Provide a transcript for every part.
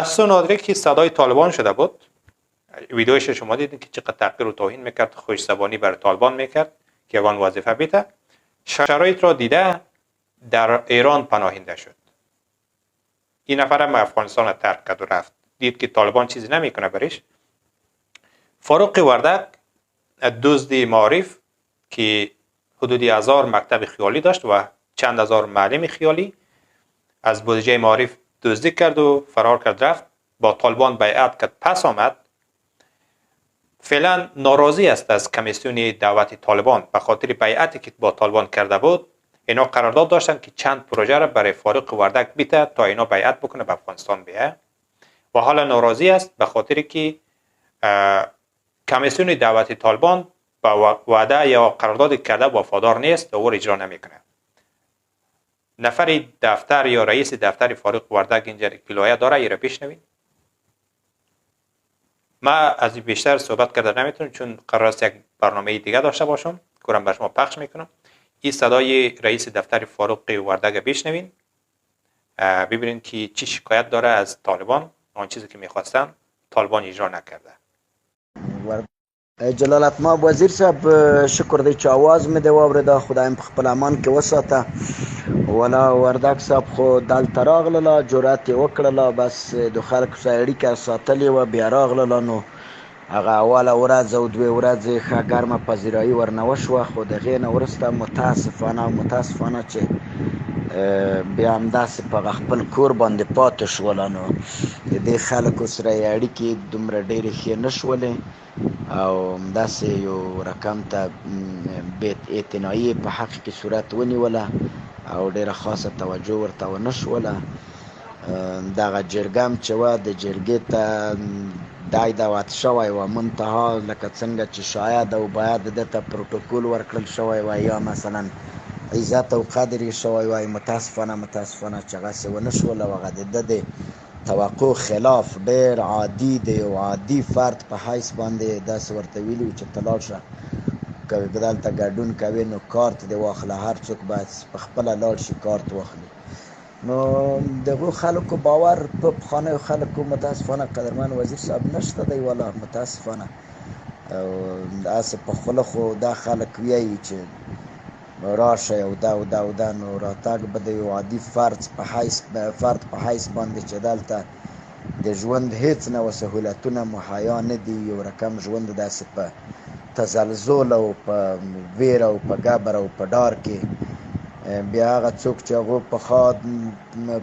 بحث نادری که صدای طالبان شده بود، ویدیوش شما دیدین که چقدر تحقیر و توهین میکرد، خوش زبانی بر طالبان میکرد که اون وظیفه بیده. شرایط را دیده در ایران پناهنده شد. این نفر هم افغانستان را ترک کرد و رفت. دید که طالبان چیزی نمیکنه برش. فاروق وردک دزد معارف که حدود 1000 مکتب خیالی داشت و چند هزار معلم خیالی، از بودجه معارف دزدی کرد و فرار کرد رفت. با طالبان بیعت کرد، پس آمد. فعلا ناراضی است از کمیسیون دعوت طالبان به خاطر بیعتی که با طالبان کرده بود. اینا قرارداد داشتن که چند پروژه را برای فاروق وردک بیته تا اینا بیعت بکنه به افغانستان بیه، و حالا ناراضی است به خاطر که کمیسیون دعوت طالبان با وعده یا قرارداد کرده وفادار نیست و او اجرا نمیکنه. نفر دفتر یا رئیس دفتر فاروق وردک اینجا کلایه داره، ایره بشنوید. ما از بیشتر صحبت کرده نمیتونم چون قرار است یک برنامه دیگه داشته باشم، کورم بر شما پخش میکنم. این صدای رئیس دفتر فاروق وردک بشنوین، ببینید که چی شکایت داره از طالبان. آن چیزی که میخواستن طالبان اجرا نکرده. جلالت ماب وزیر صاحب، شکر دی چې आवाज مې دی واورېده، خدایم په خپل امان کې وساته. ولا وردک صاحب خو دلته راغلله، جرأت یې وکړله، بس د خلکو سره اړیکه ساتلې وه، بیا راغلله. نو هغه اوله ورځ او دوې ورځې ښه ګرمه پذیرایي ورنه وشوه، خو د هغې نه وروسته متاسفانه چې بیا همداسې په هغه خپل کور باندې پاتې شوله. نو د دې خلکو سره یې اړیکې دومره ډېرې ښې نه شولې او همداسې یو رقم ته بې اعتنایي په حق کې صورت ونیوله او ډېره خاصه توجه ورته ونه شوله. دغه جرګه هم چې وه، د جرګې ته دای دعوت شوی و منتها، لکه څنګه چې شاید او باید ده ته پروتوکول ورکړل شوی وای یا مثلا عزت او قدر یې شوی وای. متاسفانه چې هغسې ونه شول او هغه د ده د توقع خلاف ډېر عادي د یو عادي فرد په حیث باندې داسې ورته ویلي وو چې ته لاړ شه، که دلته ګډون کوې نو کارت دې واخله، هر څوک باید په خپله لاړ شي کارت واخلي. نو دغو خلکو باور په پخوانیو خلکو متاسفانه قدرمن وزیر صاحب نشته دی، والا متاسفانه. داسې په خوله خو دا خلک ویایي چې راشه او دا نو راتګ به د یو عادي فرد په حیث باندې چې دلته د ژوند هیڅ نوع سهولتونه مهیا نه دي، یو رقم ژوند داسې په تزلزل او په ویر او په ګبر او په ډار کې. بیا هغه څوک چې هغو پخوا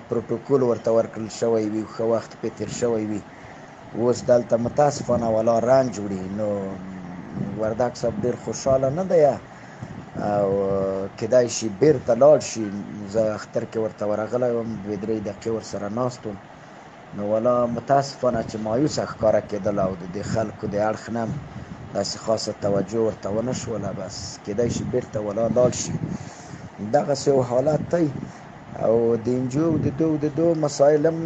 پروتوکول ورته ورکړل شوی وي، ښه وخت پرې تېر شوی وي، اوس دلته متاسفانه والا رنج وړي. نو وردک صاحب ډېر خوشحاله نه دی او کیدای شي بیرته لاړ شي. زه اختر کې ورته ورغلی وم، 2-3 دقیقې ورسره ناست وم. نو والا متاسفانه چې مایوسه ښکاره کېدله او د دې خلکو د اړخ نه داسې خاصه توجه ورته ونه شوله. بس کیدای شي بیرته والا لاړ شي. دغسې یو حالت دی او د انجیو د دو مسایل هم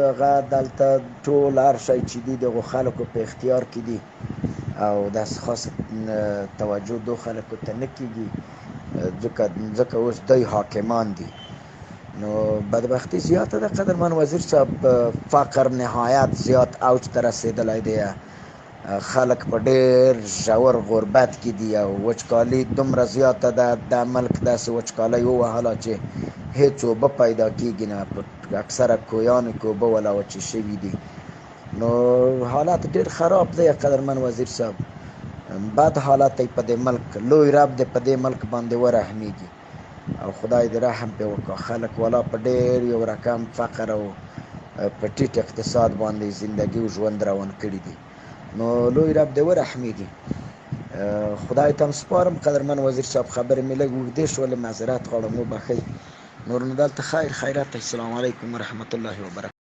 هغه دلته ټول هر شی چې دي دغو خلکو په اختیار کې دي او داسې خاصه توجه دو خلکو ته نه کېږي ځکه اوس دوی حاکمان دي. نو بدبختي زیاته ده قدرمن وزیر صاحب، فقر نهایت زیات اوج ته رسېدلی دی، خلک په ډېر ژور غربت کې دي او وچکالي دومره زیاته ده. دا ملک داسې وچکالۍ ووهله چې هېڅ اوبه پیدا کېږي نه، په اکثره کویانو کې اوبه ولا وچې شوي دي. نو حالت ډېر خراب دی قدرمن وزیر صاحب، بد حالت دی په دې ملک. لوی رب دې په دې ملک باندې ورحمیږي او خدای دې رحم پرې وکړه. خلک والا په ډېر یو رقم فقر او په ټیټ اقتصاد باندې زندګي او ژوند روان کړي دي. نو لوی رب دې ورحمیږي. خدای ته هم سپارم قدرمن وزیر صاحب، خبرې مې لږ اوږدې شولې، معذرت غواړم وبښئ. نور نو دلته خیر خیرات. السلام علیکم ورحمت الله وبرکاته.